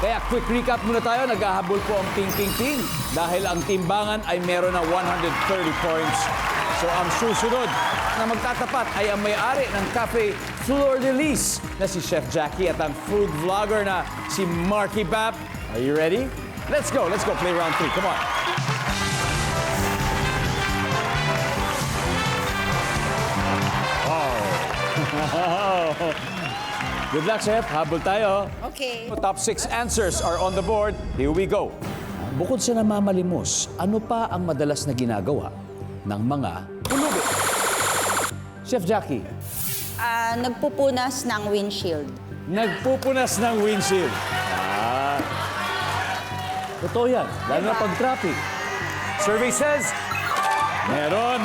Kaya quick recap muna tayo. Naghahabol po ang Ping Ping Ping dahil ang timbangan ay meron na 130 points. So ang susunod na magtatapat ay ang may-ari ng Cafe Fleur de Lis na si Chef Jackie at ang food vlogger na si Marky Bap. Are you ready? Let's go play round 3. Come on. Good luck, Chef. Habol tayo. Okay. Top 6 answers are on the board. Here we go. Bukod sa namamalimos, ano pa ang madalas na ginagawa ng mga pulubi? Chef Jackie, Nagpupunas ng windshield. nagpupunas ng windshield. Totoo yan, lalo na pag traffic. Survey says, meron.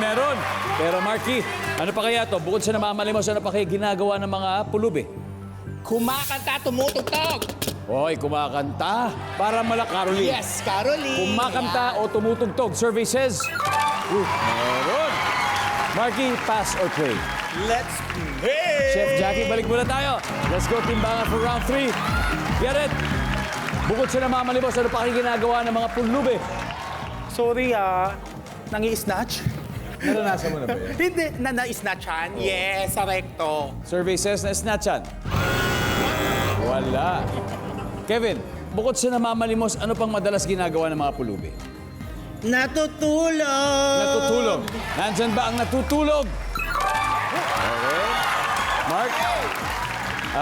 Pero Marky, ano pa kaya to? Bukod sa namamalimos, ano pa kaya ginagawa ng mga pulubi? Kumakanta, tumutugtog. Hoy, kumakanta. Para Caroline. Yes, Caroline. Kumakanta o tumutugtog. Survey says, meron. Marky, pass or play? Let's play. Chef Jackie, balik muna tayo. Let's go timbangan for round 3. Get it? Bukod sa namamalimos, ano pa kayo ginagawa ng mga pulubi? Sorry nangi-snatch? Naranasan mo na ba yan? Hindi, na-snatchan. Yes, sa recto. Survey says na snatchan. Wala. Kevin, bukod sa namamalimos, ano pang madalas ginagawa ng mga pulubi? Natutulog. Natutulog. Nandyan ba ang natutulog? Okay. Mark?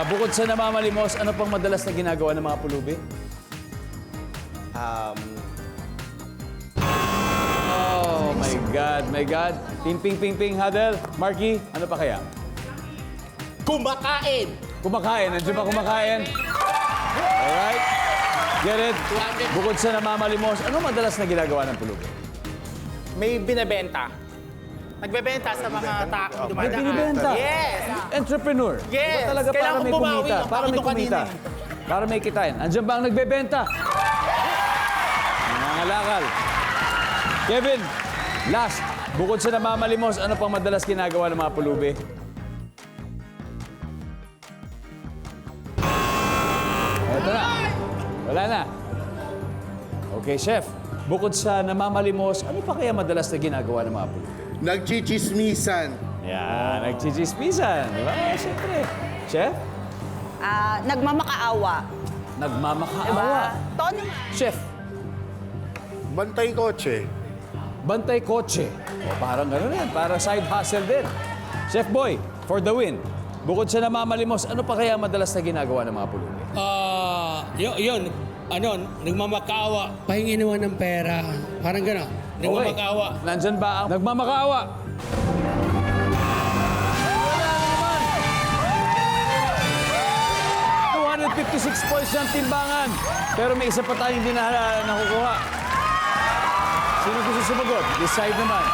Bukod sa namamalimos, ano pang madalas na ginagawa ng mga pulubi? Oh, my God. Ping, Hadel. Marky, ano pa kaya? Kumakain. Kumakain. Nandiyan ba kumakain? Alright. Get it? Bukod sa namamalimos, ano madalas na ginagawa ng pulubi? May binebenta. Nagbebenta sa mga taong May dumadaan. binibenta. Yes. Entrepreneur. Yes. Iba talaga para Kailangan may bumawi kumita. ang Para may Panginoon kumita. kanina. Para may kitain. Andiyan ba ang nagbebenta? Nangangalakal. Kevin, last. Bukod sa namamalimos, ano pang madalas ginagawa ng mga pulubi? Eto na. Wala na. Okay, Chef. Bukod sa namamalimos, ano pa kaya madalas na ginagawa ng mga pulubi? Nagchichismisan. Yan, nagchichismisan. Di ba? Siyempre. Chef? Nagmamakaawa. Nagmamakaawa. Tono. Chef, Bantay kotse. bantay kotse. O parang gano'n yan, parang side hustle din. Chef Boy, for the win. Bukod sa namamalimos, ano pa kaya madalas na ginagawa ng mga pulubi? Yun, nagmamakaawa, pahingi naman ng pera, parang gano'n, nagmamakaawa. Nandyan ba ang nagmamakaawa? Wala naman. 256 points ng timbangan. Pero may isa pa tayong hindi na nakukuha. Sino gusto sumagot? Decide naman.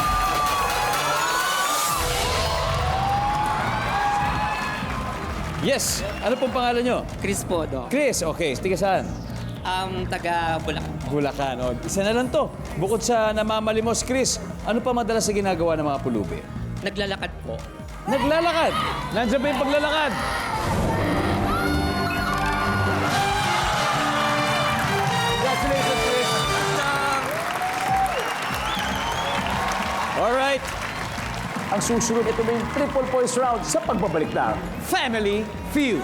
Yes! Ano pong pangalan nyo? Chris po, Doc. Chris, okay. Tiga saan? Taga Bulacan. Bulacan. O, isa na lang to. Bukod sa namamalimos, Chris, ano pa madalas na ginagawa ng mga pulubi? Naglalakad po. Naglalakad. Nandiyan ba yung paglalakad? Congratulations, Chris. Alright. Ang susunod, ito na yung triple points round sa pagbabalik na Family Feud.